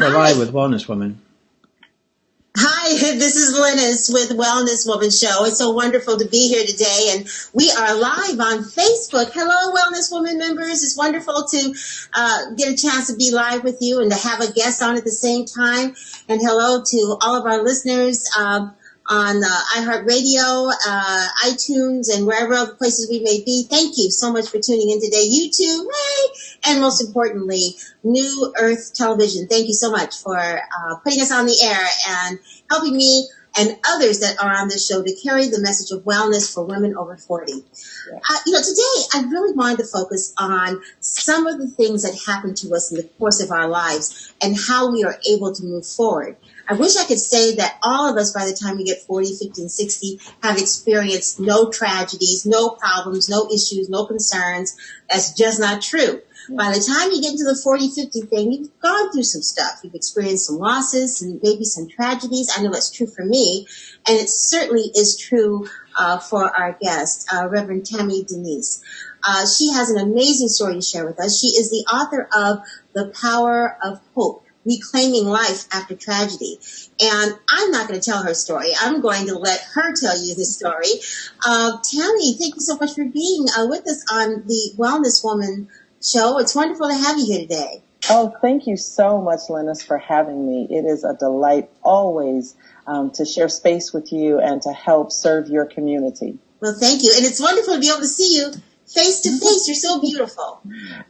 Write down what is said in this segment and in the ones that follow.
We're live with Wellness Woman. Hi, this is Lynnis with Wellness Woman Show. It's so wonderful to be here today, and we are live on Facebook. Hello, Wellness Woman members. It's wonderful to get a chance to be live with you and to have a guest on at the same time. And hello to all of our listeners on iHeartRadio, iTunes, and wherever other places we may be. Thank you so much for tuning in today. YouTube, and most importantly, New Earth Television. Thank you so much for putting us on the air and helping me and others that are on this show to carry the message of wellness for women over 40. Yeah. Today I really wanted to focus on some of the things that happen to us in the course of our lives and how we are able to move forward. I wish I could say that all of us, by the time we get 40, 50, and 60, have experienced no tragedies, no problems, no issues, no concerns. That's just not true. By the time you get into the 40, 50 thing, you've gone through some stuff. You've experienced some losses and maybe some tragedies. I know that's true for me. And it certainly is true for our guest, Reverend Tam Denyse. She has an amazing story to share with us. She is the author of The Power of Hope, Reclaiming Life After Tragedy. And I'm not going to tell her story. I'm going to let her tell you the story. Tammy, thank you so much for being with us on the Wellness Woman Show. It's wonderful to have you here today. Oh, thank you so much, Lynnis, for having me. It is a delight always to share space with you and to help serve your community. Well, thank you. And it's wonderful to be able to see you face to face. You're so beautiful.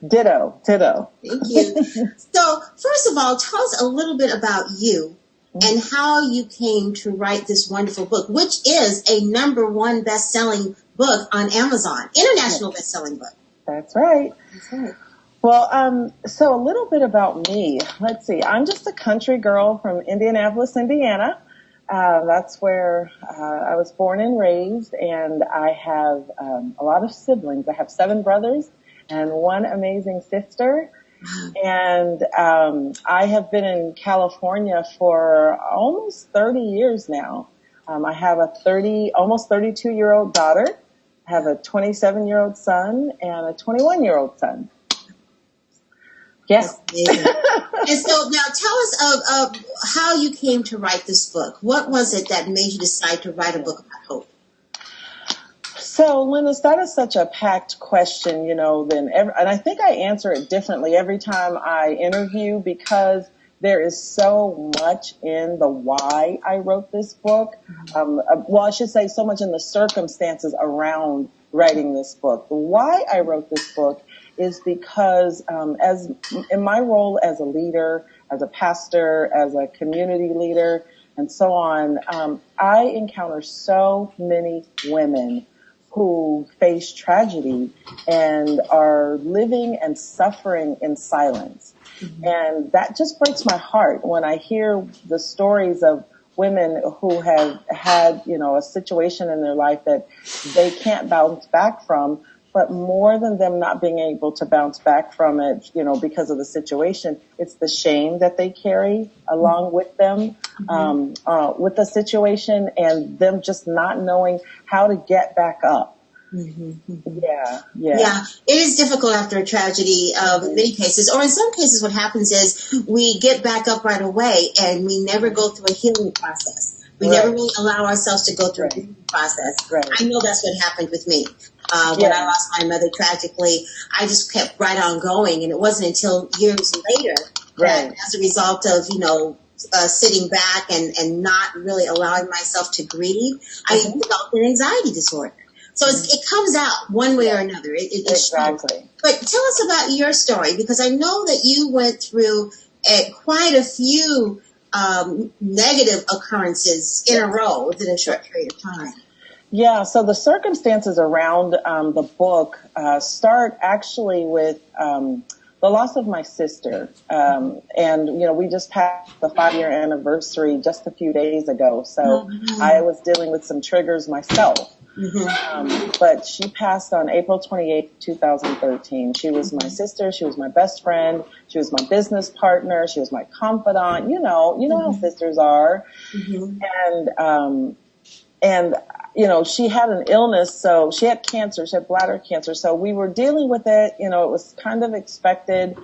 Ditto. Thank you. So, first of all, tell us a little bit about you and how you came to write this wonderful book, which is a #1 best-selling book on Amazon, international best-selling book. That's right. Well, so a little bit about me. Let's see. I'm just a country girl from Indianapolis, Indiana. That's where I was born and raised, and I have a lot of siblings. I have 7 brothers and 1 amazing sister. And I have been in California for almost 30 years now. I have a almost 32-year-old daughter. I have a 27-year-old son and a 21-year-old son. Yes. And so now tell us of how you came to write this book. What was it that made you decide to write a book about hope? So, Lynnis, that is such a packed question, and I think I answer it differently every time I interview because there is so much in the why I wrote this book. I should say so much in the circumstances around writing this book. The why I wrote this book is because as in my role as a leader, as a pastor, as a community leader, and so on, I encounter so many women who face tragedy and are living and suffering in silence. Mm-hmm. And that just breaks my heart when I hear the stories of women who have had, a situation in their life that they can't bounce back from. But more than them not being able to bounce back from it, because of the situation, it's the shame that they carry along with them, with the situation, and them just not knowing how to get back up. Mm-hmm. Yeah. It is difficult after a tragedy in many cases, or in some cases what happens is we get back up right away and we never go through a healing process. We never really allow ourselves to go through a healing process. Right. I know that's what happened with me. When I lost my mother tragically, I just kept right on going. And it wasn't until years later that as a result of, sitting back and not really allowing myself to grieve, I developed an anxiety disorder. So it comes out one way or another. Exactly. But tell us about your story, because I know that you went through quite a few negative occurrences in a row within a short period of time. Yeah, so the circumstances around the book start actually with the loss of my sister. And, we just passed the 5-year anniversary just a few days ago. So I was dealing with some triggers myself. But she passed on April 28th, 2013. She was my sister. She was my best friend. She was my business partner. She was my confidant. You know how sisters are. And she had an illness, so she had cancer. She had bladder cancer. So we were dealing with it. It was kind of expected.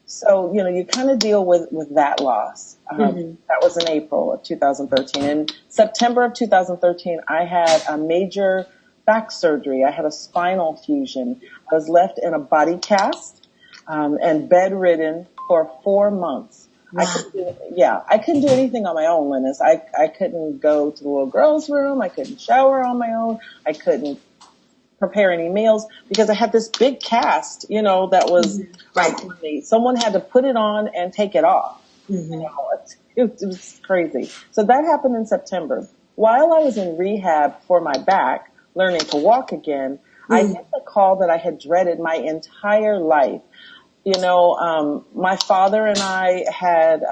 So, you kind of deal with that loss. That was in April of 2013. In September of 2013, I had a major back surgery. I had a spinal fusion. I was left in a body cast and bedridden for 4 months. Wow. I couldn't do anything on my own, Lynnis. I couldn't go to the little girl's room. I couldn't shower on my own. I couldn't prepare any meals because I had this big cast, that was right for me. Someone had to put it on and take it off. It was crazy. So that happened in September. While I was in rehab for my back, learning to walk again, I hit the call that I had dreaded my entire life. My father and I had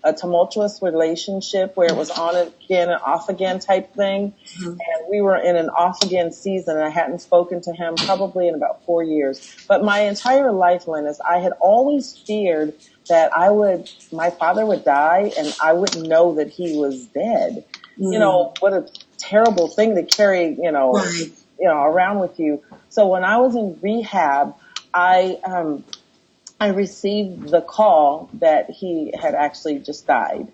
a tumultuous relationship where it was on again and off again type thing. And we were in an off again season, and I hadn't spoken to him probably in about 4 years. But my entire life, Lynnis, I had always feared that my father would die and I wouldn't know that he was dead. What a terrible thing to carry, around with you. So when I was in rehab, I received the call that he had actually just died.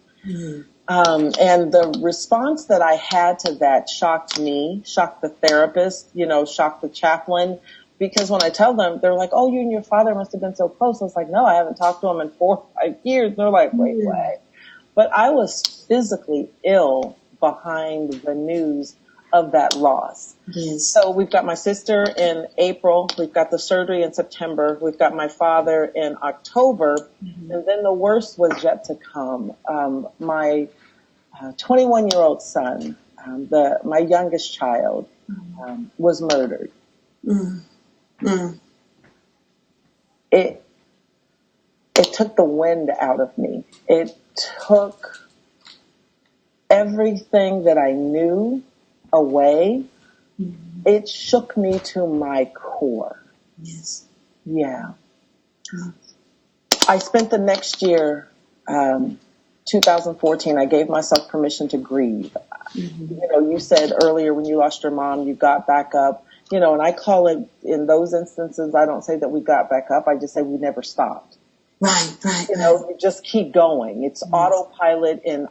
And the response that I had to that shocked me, shocked the therapist, shocked the chaplain. Because when I tell them, they're like, oh, you and your father must have been so close. I was like, no, I haven't talked to him in 4 or 5 years. They're like, wait. But I was physically ill behind the news of that loss. Yes. So we've got my sister in April. We've got the surgery in September. We've got my father in October. And then the worst was yet to come. My 21-year-old son, my youngest child, was murdered. It took the wind out of me. It took everything that I knew away. It shook me to my core. Yes. Yeah. I spent the next year, 2014, I gave myself permission to grieve. You said earlier when you lost your mom, you got back up, and I call it, in those instances, I don't say that we got back up. I just say we never stopped. Right. You just keep going. It's autopilot, and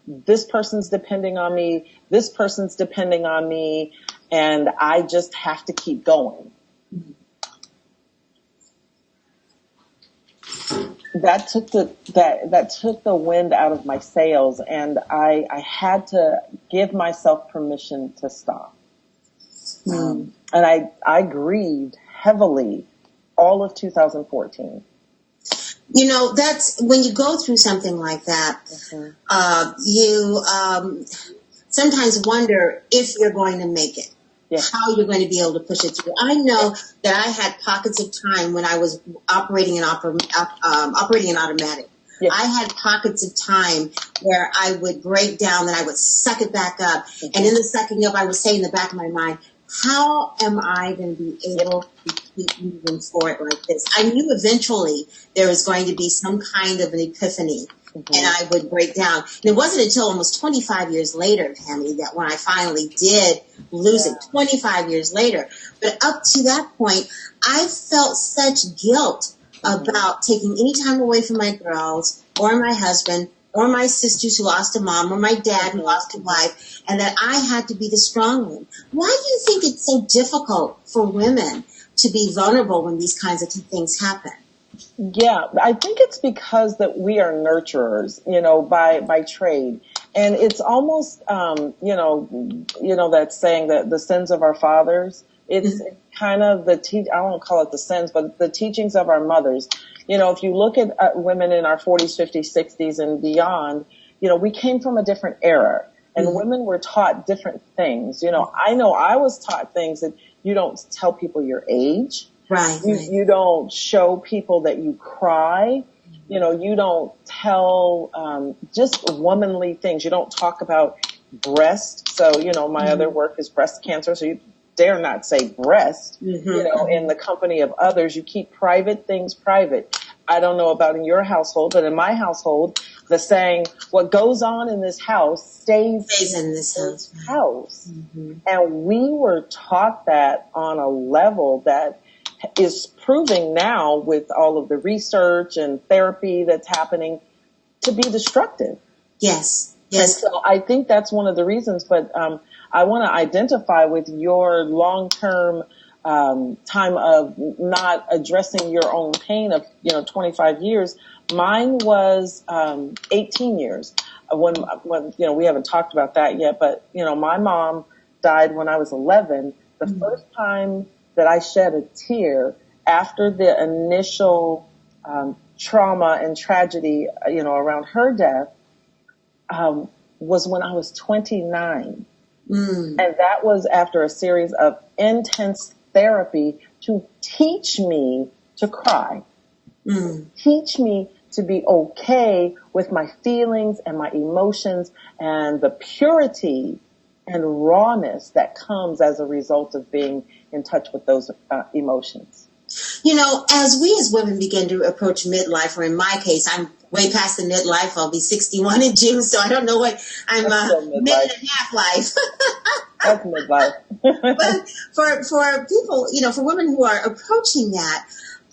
this person's depending on me, this person's depending on me, and I just have to keep going. That took the wind out of my sails, and I had to give myself permission to stop. And I grieved heavily all of 2014. That's when you go through something like that, you sometimes wonder if you're going to make it, how you're going to be able to push it through. I know that I had pockets of time when I was operating an automatic. I had pockets of time where I would break down and I would suck it back up. And in the sucking up, I would say in the back of my mind, how am I going to be able to keep moving forward like this? I knew eventually there was going to be some kind of an epiphany, and I would break down. And it wasn't until almost 25 years later, Tammy, that when I finally did lose it, 25 years later. But up to that point, I felt such guilt about taking any time away from my girls or my husband or my sisters who lost a mom, or my dad who lost a wife, and that I had to be the strong one. Why do you think it's so difficult for women to be vulnerable when these kinds of things happen? Yeah, I think it's because that we are nurturers, by trade. And it's almost, that saying that the sins of our fathers, it's kind of I won't call it the sins, but the teachings of our mothers. If you look at women in our 40s, 50s, 60s and beyond, we came from a different era, and women were taught different things. I know I was taught things that you don't tell people your age. Right. You don't show people that you cry. You don't tell just womanly things. You don't talk about breast. So, my other work is breast cancer. So you dare not say breast, in the company of others. You keep private things private. I don't know about in your household, but in my household, the saying, what goes on in this house stays in this house. And we were taught that on a level that is proving now with all of the research and therapy that's happening to be destructive. Yes. And so I think that's one of the reasons, but I want to identify with your long-term time of not addressing your own pain of, 25 years. Mine was 18 years. When we haven't talked about that yet, but, my mom died when I was 11. The first time that I shed a tear after the initial trauma and tragedy, around her death, was when I was 29. And that was after a series of intense therapy to teach me to cry, teach me to be okay with my feelings and my emotions and the purity and rawness that comes as a result of being in touch with those emotions. As we as women begin to approach midlife, or in my case, I'm way past the midlife. I'll be 61 in June, so I don't know what I'm mid and half life. That's midlife. But for people, for women who are approaching that,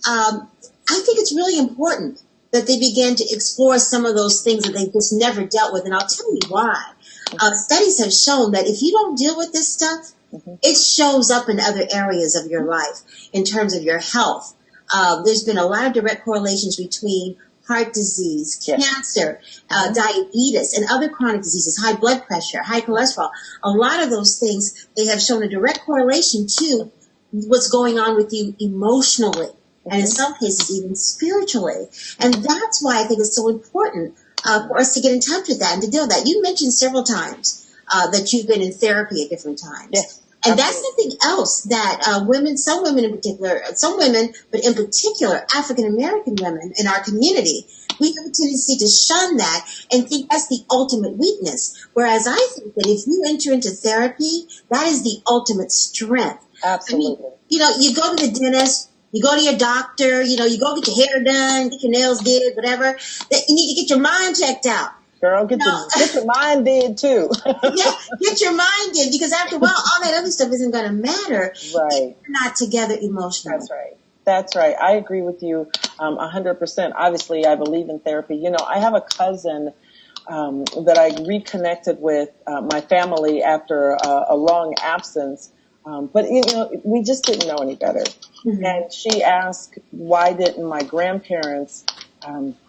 I think it's really important that they begin to explore some of those things that they've just never dealt with. And I'll tell you why. Studies have shown that if you don't deal with this stuff, it shows up in other areas of your life in terms of your health. There's been a lot of direct correlations between heart disease, cancer, diabetes, and other chronic diseases, high blood pressure, high cholesterol. A lot of those things, they have shown a direct correlation to what's going on with you emotionally, and in some cases even spiritually. And that's why I think it's so important for us to get in touch with that and to deal with that. You mentioned several times that you've been in therapy at different times. Yes. And that's something else that some women in particular, but in particular African-American women in our community, we have a tendency to shun that and think that's the ultimate weakness. Whereas I think that if you enter into therapy, that is the ultimate strength. Absolutely. I mean, you go to the dentist, you go to your doctor, you go get your hair done, get your nails did, whatever. You need to get your mind checked out. Girl, get your mind did too. Yeah, get your mind in, because after a while, all that other stuff isn't going to matter. Right. If you're not together emotionally. That's right. I agree with you 100%. Obviously, I believe in therapy. I have a cousin that I reconnected with my family after a long absence. But, we just didn't know any better. And she asked, why didn't my grandparents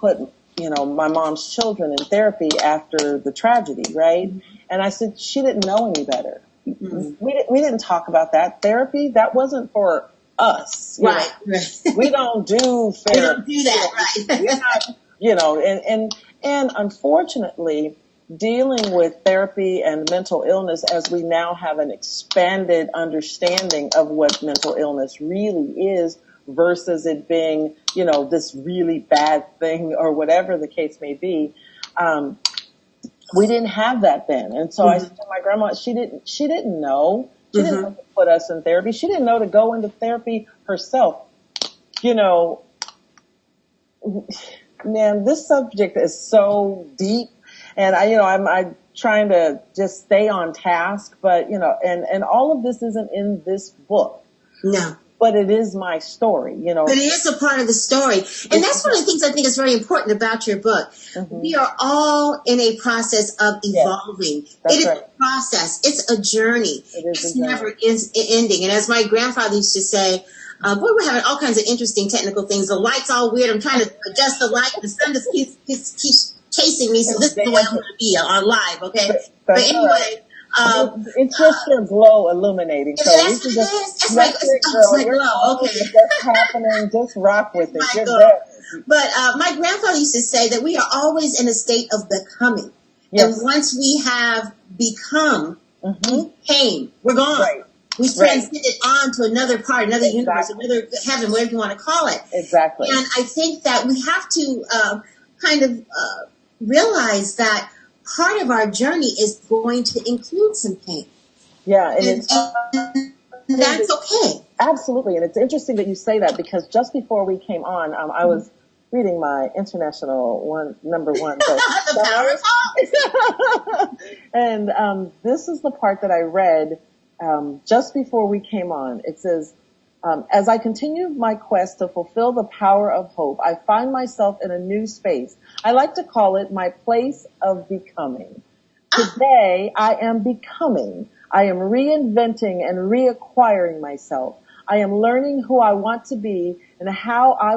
put my mom's children in therapy after the tragedy, right? And I said, she didn't know any better. We didn't talk about that. Therapy, that wasn't for us. Right. We don't do therapy. We don't do that, right. We're not, and unfortunately, dealing with therapy and mental illness, as we now have an expanded understanding of what mental illness really is, versus it being, this really bad thing or whatever the case may be. We didn't have that then. And so I said to my grandma, she didn't know. She didn't know to put us in therapy. She didn't know to go into therapy herself. Man, this subject is so deep, and I'm trying to just stay on task, but and all of this isn't in this book. No. But it is my story, But it is a part of the story. And that's one of the things I think is very important about your book. We are all in a process of evolving. It is a process. It's a journey. It's never ending. And as my grandfather used to say, we're having all kinds of interesting technical things. The light's all weird. I'm trying to adjust the light. The sun just keeps chasing me. So this is the way I'm going to be on live, okay? But anyway... it's just your glow illuminating. So you can just let it go. Glow. Okay. It's just happening. Just rock with it. You're good. But my grandfather used to say that we are always in a state of becoming. Yes. And once we have become, we came. We're gone. Right. We transcended on to another part, another universe, another heaven, whatever you want to call it. Exactly. And I think that we have to realize that part of our journey is going to include some pain. Yeah, and that's okay. Absolutely, and it's interesting that you say that, because just before we came on, I was reading my international number one. The power of And this is the part that I read just before we came on. It says, As I continue my quest to fulfill the power of hope, I find myself in a new space. I like to call it my place of becoming. Today, I am becoming. I am reinventing and reacquiring myself. I am learning who I want to be and how I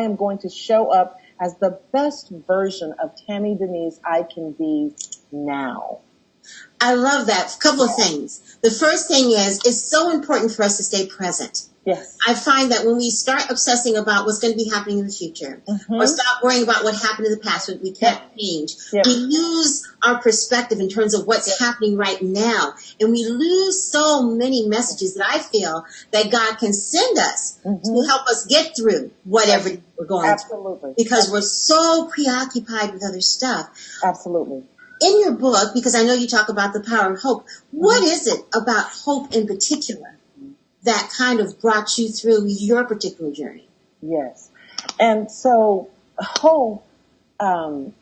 am going to show up as the best version of Tam Denyse I can be now. I love that. A couple of things. The first thing is, it's so important for us to stay present. Yes. I find that when we start obsessing about what's going to be happening in the future, or stop worrying about what happened in the past, what we can't change, we lose our perspective in terms of what's happening right now. And we lose so many messages that I feel that God can send us to help us get through whatever we're going through. Because we're so preoccupied with other stuff. Absolutely. In your book, because I know you talk about the power of hope, what is it about hope in particular that kind of brought you through your particular journey? Yes. And so hope, the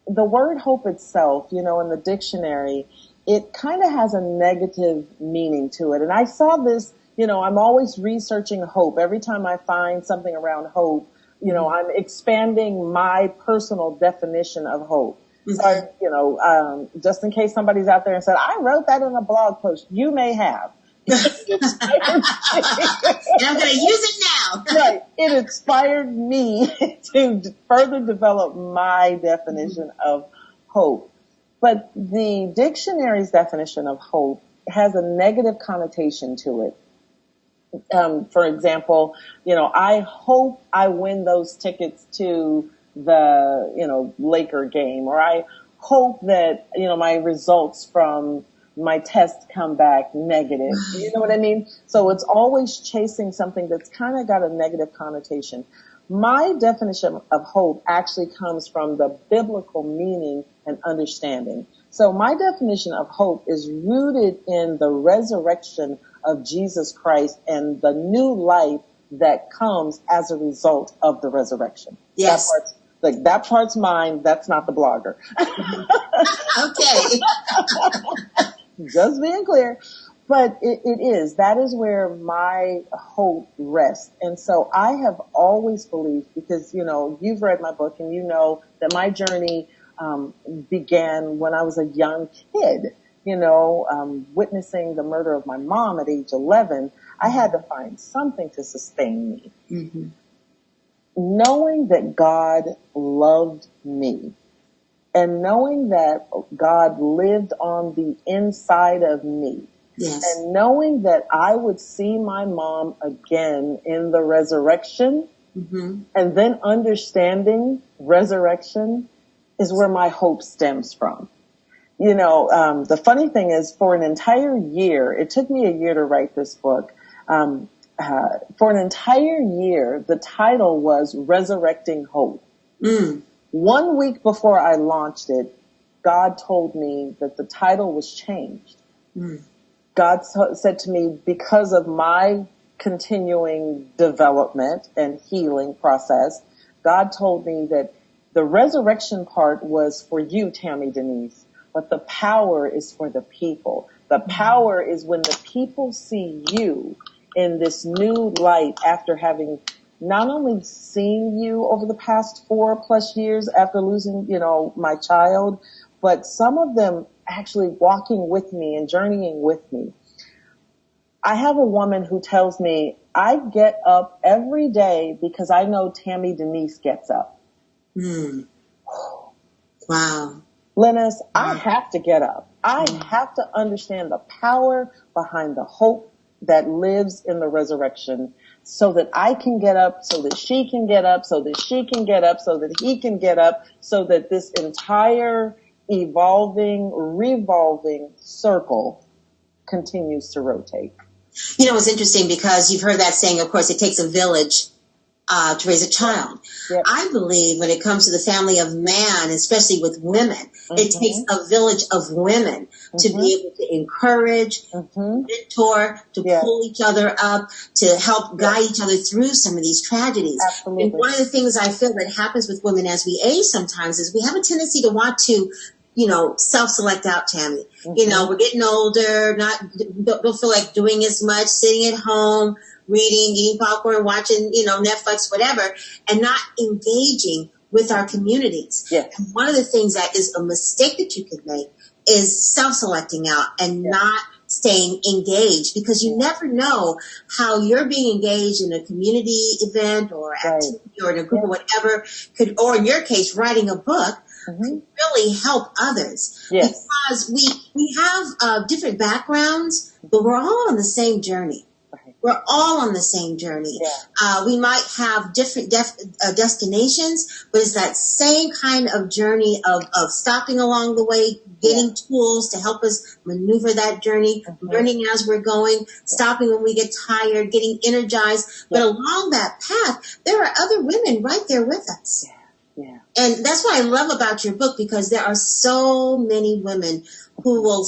word hope itself, in the dictionary, it kind of has a negative meaning to it. And I saw this, I'm always researching hope. Every time I find something around hope, I'm expanding my personal definition of hope. So, just in case somebody's out there and said, I wrote that in a blog post, you may have. And I'm going to use it now. Right. It inspired me to further develop my definition of hope. But the dictionary's definition of hope has a negative connotation to it. For example, I hope I win those tickets to the, Laker game, or I hope that, my results from my test come back negative. You know what I mean? So it's always chasing something that's kind of got a negative connotation. My definition of hope actually comes from the biblical meaning and understanding. So my definition of hope is rooted in the resurrection of Jesus Christ and the new life that comes as a result of the resurection. Yes. That part's mine. That's not the blogger. Okay. Just being clear. But it is. That is where my hope rests. And so I have always believed, because, you've read my book and you know that my journey began when I was a young kid, witnessing the murder of my mom at age 11. I had to find something to sustain me. Mm-hmm. Knowing that God loved me and knowing that God lived on the inside of me. Yes. And knowing that I would see my mom again in the resurrection, and then understanding resurrection is where my hope stems from. The funny thing is, for an entire year, it took me a year to write this book. For an entire year, the title was Resurrecting Hope. 1 week before I launched it, God told me that the title was changed. God said to me, because of my continuing development and healing process, God told me that the resurrection part was for you, Tam Denyse, but the power is for the people. The power is when the people see you in this new light after having not only seen you over the past 4+ years after losing, my child, but some of them actually walking with me and journeying with me. I have a woman who tells me, I get up every day because I know Tam Denyse gets up. Wow. Lynnis, I have to get up. I have to understand the power behind the hope that lives in the resurrection, so that I can get up, so that she can get up, so that she can get up, so that he can get up, so that this entire evolving, revolving circle continues to rotate. It's interesting because you've heard that saying, of course, it takes a village to raise a child. Yep. I believe when it comes to the family of man, especially with women, it takes a village of women to be able to encourage, mentor, to pull each other up, to help guide each other through some of these tragedies. Absolutely. And one of the things I feel that happens with women as we age sometimes is we have a tendency to want to self-select out, Tammy. We're getting older, don't feel like doing as much, sitting at home, reading, eating popcorn, watching, Netflix, whatever, and not engaging with our communities. Yes. And one of the things that is a mistake that you could make is self-selecting out and not staying engaged, because you never know how you're being engaged in a community event or activity or in a group or whatever or in your case, writing a book could really help others. Yes. Because we have different backgrounds, but we're all on the same journey. We're all on the same journey. Yeah. We might have different destinations, but it's that same kind of journey of stopping along the way, getting tools to help us maneuver that journey, learning as we're going, stopping when we get tired, getting energized. But along that path, there are other women right there with us. Yeah. And that's what I love about your book, because there are so many women who will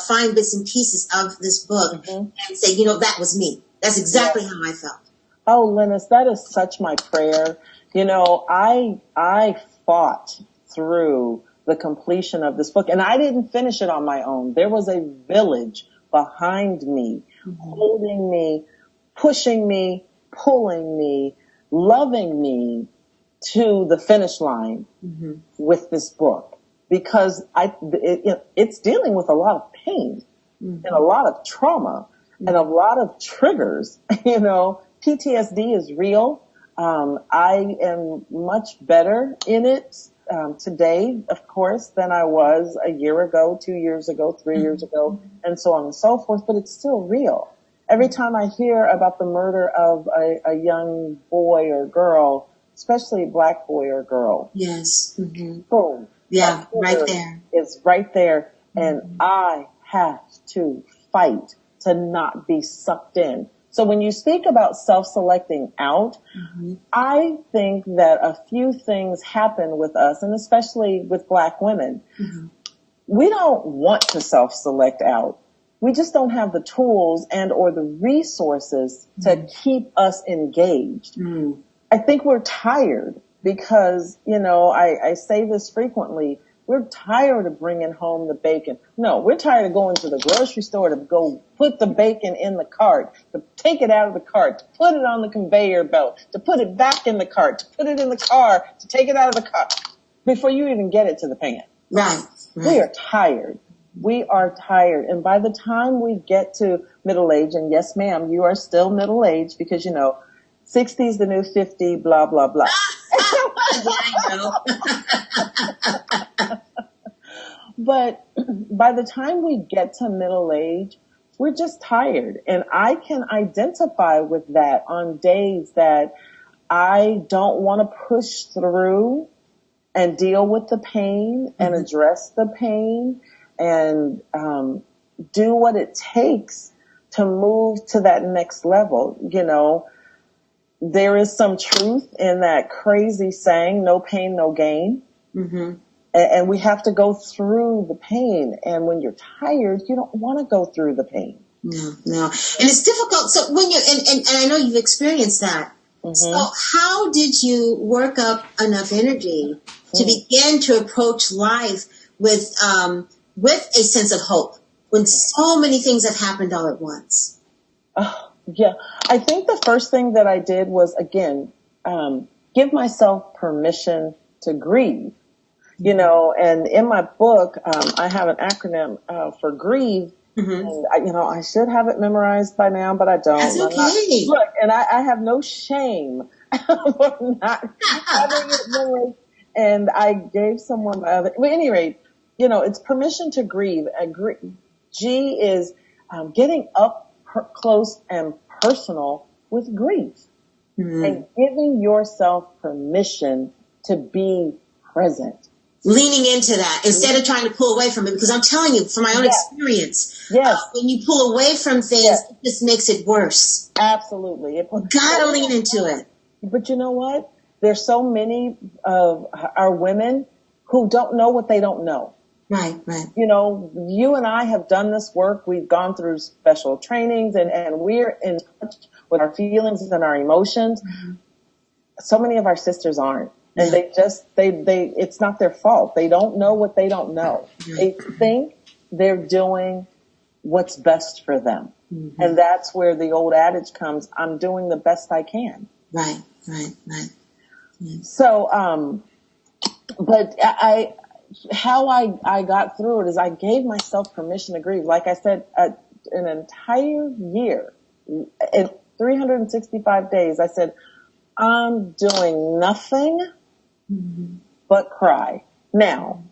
find bits and pieces of this book and say, that was me. That's exactly how I felt. Oh, Lynnis, that is such my prayer. I fought through the completion of this book, and I didn't finish it on my own. There was a village behind me, holding me, pushing me, pulling me, loving me to the finish line with this book, because it's dealing with a lot of pain and a lot of trauma and a lot of triggers. PTSD is real. I am much better in it today, of course, than I was a year ago, 2 years ago, 3 years ago, and so on and so forth, but it's still real. Every time I hear about the murder of a young boy or girl, especially a black boy or girl, boom. Yeah, right there. It's right there. And I have to fight to not be sucked in. So when you speak about self-selecting out, I think that a few things happen with us, and especially with black women. We don't want to self-select out. We just don't have the tools and or the resources to keep us engaged. I think we're tired because, I say this frequently. We're tired of bringing home the bacon. No, we're tired of going to the grocery store to go put the bacon in the cart, to take it out of the cart, to put it on the conveyor belt, to put it back in the cart, to put it in the car, to take it out of the car before you even get it to the pan. Right. We are tired. We are tired. And by the time we get to middle age, and yes, ma'am, you are still middle age because, 60 is the new 50, blah, blah, blah. But by the time we get to middle age, we're just tired. And I can identify with that on days that I don't want to push through and deal with the pain and address the pain and do what it takes to move to that next level. There is some truth in that crazy saying, no pain, no gain. And we have to go through the pain. And when you're tired, you don't want to go through the pain. No. And it's difficult. So when and I know you've experienced that. So how did you work up enough energy to begin to approach life with a sense of hope when so many things have happened all at once? Yeah, I think the first thing that I did was, again, give myself permission to grieve. And in my book, I have an acronym for grieve. And I should have it memorized by now, but I don't. That's okay. And I have no shame for not having it memorized. And I gave someone my other. But at any rate, it's permission to grieve. G is getting up close and personal with grief and giving yourself permission to be present. Leaning into that instead of trying to pull away from it, because I'm telling you from my own experience, when you pull away from things, it just makes it worse. Absolutely. You gotta lean into it. But you know what? There's so many of our women who don't know what they don't know. Right. You and I have done this work. We've gone through special trainings and we're in touch with our feelings and our emotions. So many of our sisters aren't. And they it's not their fault. They don't know what they don't know. They think they're doing what's best for them. And that's where the old adage comes, I'm doing the best I can. Right. So, but how I got through it is I gave myself permission to grieve. Like I said, an entire year, in 365 days, I said, I'm doing nothing but cry. Now,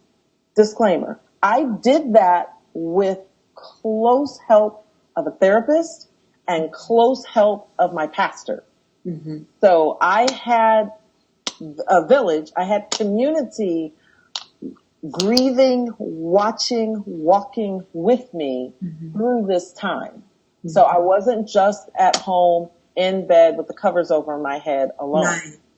disclaimer, I did that with close help of a therapist and close help of my pastor. So I had a village, I had community grieving, watching, walking with me through this time. So I wasn't just at home in bed with the covers over my head alone.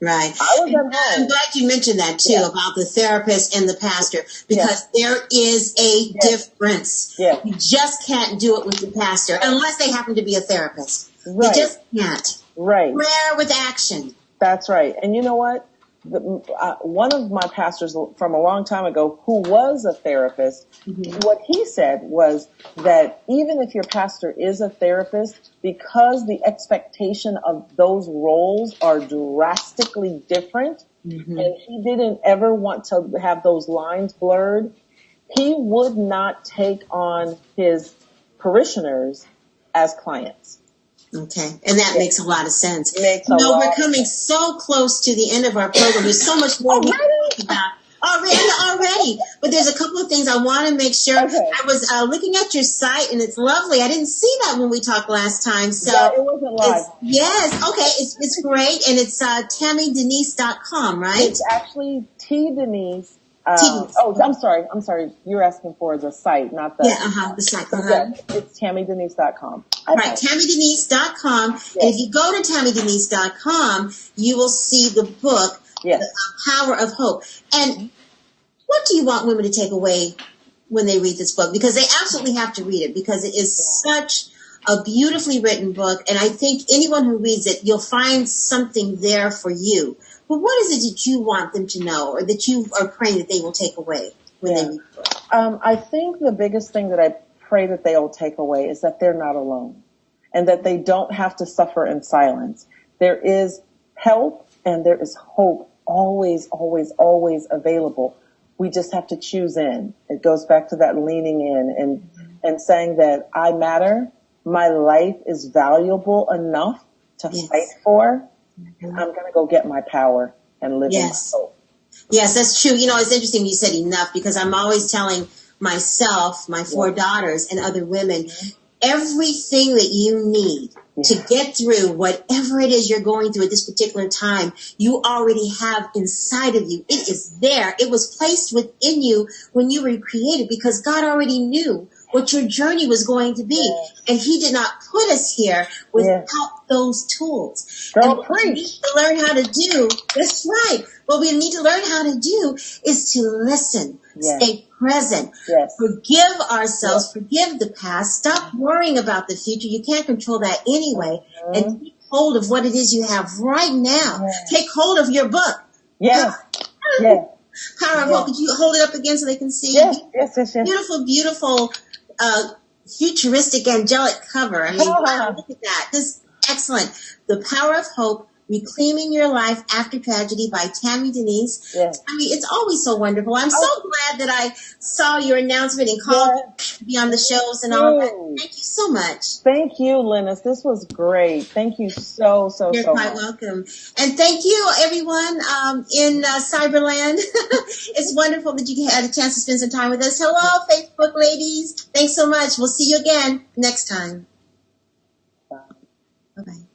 Right. I was at home. I'm glad you mentioned that too, about the therapist and the pastor, because there is a difference. You just can't do it with the pastor unless they happen to be a therapist. You just can't. Prayer with action. That's right. And you know what? One of my pastors from a long time ago, who was a therapist, what he said was that even if your pastor is a therapist, because the expectation of those roles are drastically different, and he didn't ever want to have those lines blurred, he would not take on his parishioners as clients. Okay, and that makes a lot of sense. We're coming so close to the end of our program. There's so much more we can talk about. Already. But there's a couple of things I want to make sure. I was looking at your site, and it's lovely. I didn't see that when we talked last time. So it wasn't live. It's great, and it's TammyDenyse.com, right? It's actually T. Denyse. I'm sorry. You're asking for the site, not the... the site. It's TammyDenyse.com. Right, TammyDenyse.com. And if you go to TammyDenyse.com, you will see the book, The Power of Hope. And what do you want women to take away when they read this book? Because they absolutely have to read it, because it is such a beautifully written book. And I think anyone who reads it, you'll find something there for you. But what is it that you want them to know, or that you are praying that they will take away when they read the book? I think the biggest thing that I pray that they will take away is that they're not alone, and that they don't have to suffer in silence. There is help and there is hope always, always, always available. We just have to choose in. It goes back to that leaning in and saying that I matter. My life is valuable enough to fight for. I'm going to go get my power and live in my hope. Yes, that's true. You know, it's interesting you said enough, because I'm always telling myself, my 4 daughters, and other women, everything that you need to get through whatever it is you're going through at this particular time, you already have inside of you. It is there. It was placed within you when you were created, because God already knew what your journey was going to be. And he did not put us here without those tools. And what we need to learn how to do, that's right. What we need to learn how to do is to listen, stay present, forgive ourselves, forgive the past, stop worrying about the future. You can't control that anyway. And take hold of what it is you have right now. Take hold of your book. Power of Hope. Could you hold it up again so they can see? Yes. Beautiful, beautiful, futuristic, angelic cover. I mean, wow, look at that. This is excellent. The Power of Hope, Reclaiming Your Life After Tragedy by Tammy Denyse. I mean, it's always so wonderful. I'm so glad that I saw your announcement and called to be on the shows and all of that. Thank you so much. Thank you, Lynnis. This was great. Thank you so much. You're quite welcome. And thank you, everyone, in Cyberland. It's wonderful that you had a chance to spend some time with us. Hello, Facebook ladies. Thanks so much. We'll see you again next time. Bye-bye.